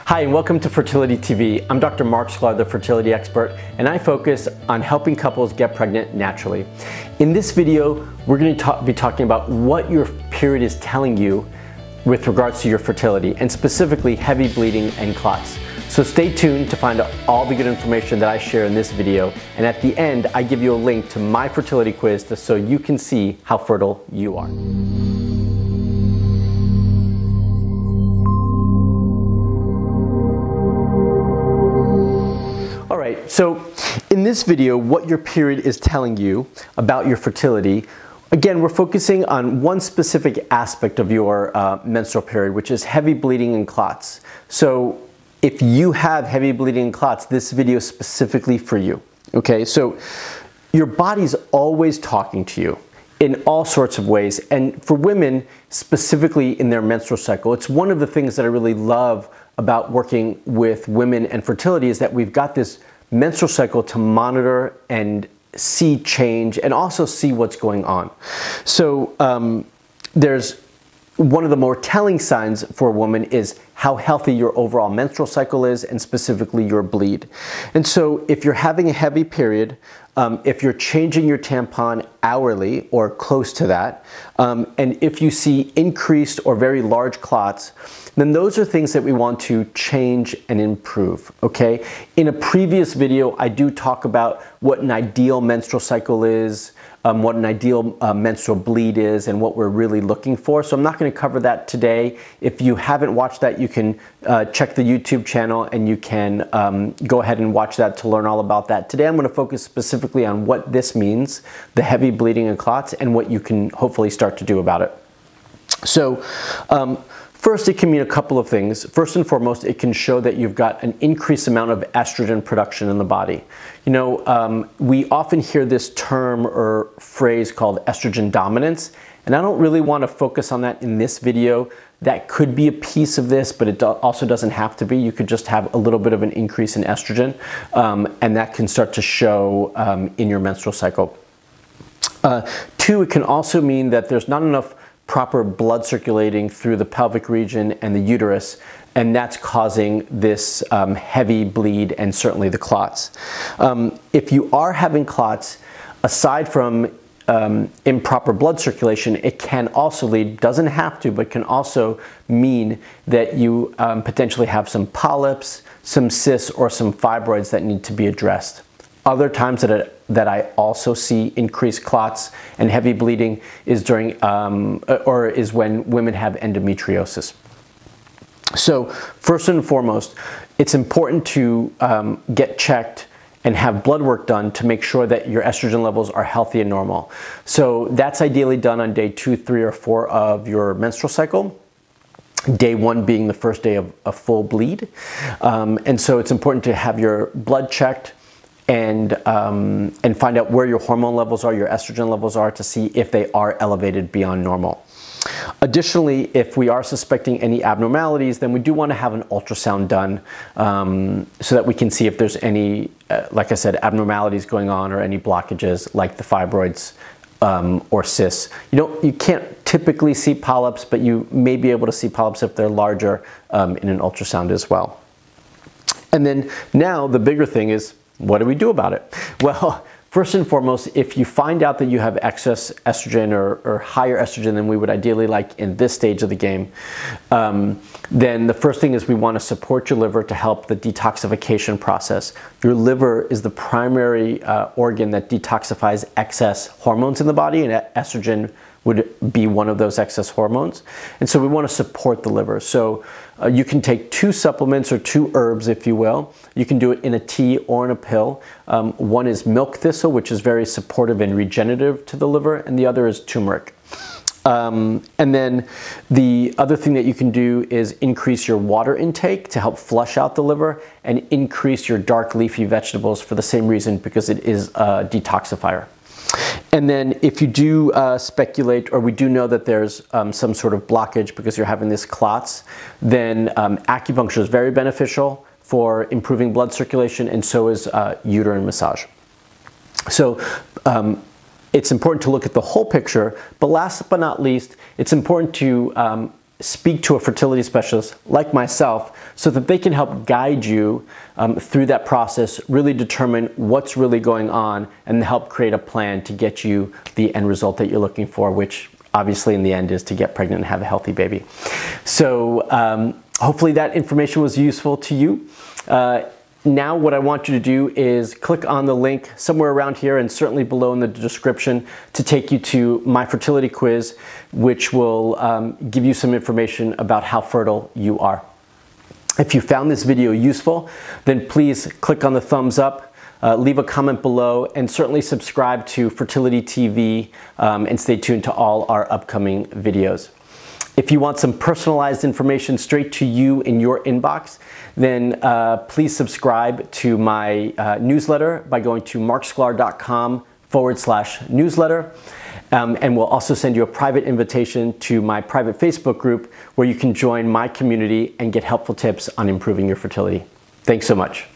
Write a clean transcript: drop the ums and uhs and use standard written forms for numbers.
Hi, and welcome to Fertility TV. I'm Dr. Marc Sklar, the fertility expert, and I focus on helping couples get pregnant naturally. In this video, we're going to be talking about what your period is telling you with regards to your fertility, and specifically heavy bleeding and clots. So stay tuned to find out all the good information that I share in this video, and at the end, I give you a link to my fertility quiz so you can see how fertile you are. Alright, so in this video, what your period is telling you about your fertility, again, we're focusing on one specific aspect of your menstrual period, which is heavy bleeding and clots. So if you have heavy bleeding and clots, this video is specifically for you. Okay, so your body's always talking to you in all sorts of ways, and for women, specifically in their menstrual cycle, it's one of the things that I really love about working with women and fertility is that we've got this menstrual cycle to monitor and see change and also see what's going on. So there's one of the more telling signs for a woman is how healthy your overall menstrual cycle is, and specifically your bleed. And so if you're having a heavy period, if you're changing your tampon hourly or close to that, and if you see increased or very large clots, then those are things that we want to change and improve, okay? In a previous video, I do talk about what an ideal menstrual cycle is, what an ideal menstrual bleed is, and what we're really looking for. So I'm not going to cover that today. If you haven't watched that, you can check the YouTube channel and you can go ahead and watch that to learn all about that. Today I'm going to focus specifically on what this means, the heavy bleeding and clots, and what you can hopefully start to do about it. So first, it can mean a couple of things. First and foremost, it can show that you've got an increased amount of estrogen production in the body. You know, we often hear this term or phrase called estrogen dominance, and I don't really want to focus on that in this video. That could be a piece of this, but it also doesn't have to be. You could just have a little bit of an increase in estrogen, and that can start to show in your menstrual cycle. Two, it can also mean that there's not enough proper blood circulating through the pelvic region and the uterus, and that's causing this heavy bleed and certainly the clots. If you are having clots, aside from improper blood circulation, it can also lead, doesn't have to, but can also mean that you potentially have some polyps, some cysts, or some fibroids that need to be addressed. Other times that I also see increased clots and heavy bleeding is during, is when women have endometriosis. So first and foremost, it's important to get checked and have blood work done to make sure that your estrogen levels are healthy and normal. So that's ideally done on day 2, 3, or 4 of your menstrual cycle. Day 1 being the first day of a full bleed. And so it's important to have your blood checked and find out where your hormone levels are, your estrogen levels are, to see if they are elevated beyond normal. Additionally, if we are suspecting any abnormalities, then we do want to have an ultrasound done so that we can see if there's any, like I said, abnormalities going on or any blockages like the fibroids or cysts. You can't typically see polyps, but you may be able to see polyps if they're larger in an ultrasound as well. And then now the bigger thing is, what do we do about it? Well, first and foremost, if you find out that you have excess estrogen or higher estrogen than we would ideally like in this stage of the game, then the first thing is we want to support your liver to help the detoxification process. Your liver is the primary organ that detoxifies excess hormones in the body, and estrogen would be one of those excess hormones. And so we want to support the liver. So you can take 2 supplements or 2 herbs, if you will. You can do it in a tea or in a pill. One is milk thistle, which is very supportive and regenerative to the liver, and the other is turmeric. And then the other thing that you can do is increase your water intake to help flush out the liver, and increase your dark leafy vegetables for the same reason, because it is a detoxifier. And then if you do speculate, or we do know that there's some sort of blockage because you're having this clots, then acupuncture is very beneficial for improving blood circulation, and so is uterine massage. So it's important to look at the whole picture, but last but not least, it's important to speak to a fertility specialist like myself so that they can help guide you through that process, really determine what's really going on, and help create a plan to get you the end result that you're looking for, which obviously in the end is to get pregnant and have a healthy baby. So hopefully that information was useful to you. Now what I want you to do is click on the link somewhere around here and certainly below in the description to take you to my fertility quiz, which will give you some information about how fertile you are. If you found this video useful, then please click on the thumbs up, leave a comment below, and certainly subscribe to Fertility TV and stay tuned to all our upcoming videos. If you want some personalized information straight to you in your inbox, then please subscribe to my newsletter by going to marcsklar.com/newsletter. And we'll also send you a private invitation to my private Facebook group where you can join my community and get helpful tips on improving your fertility. Thanks so much.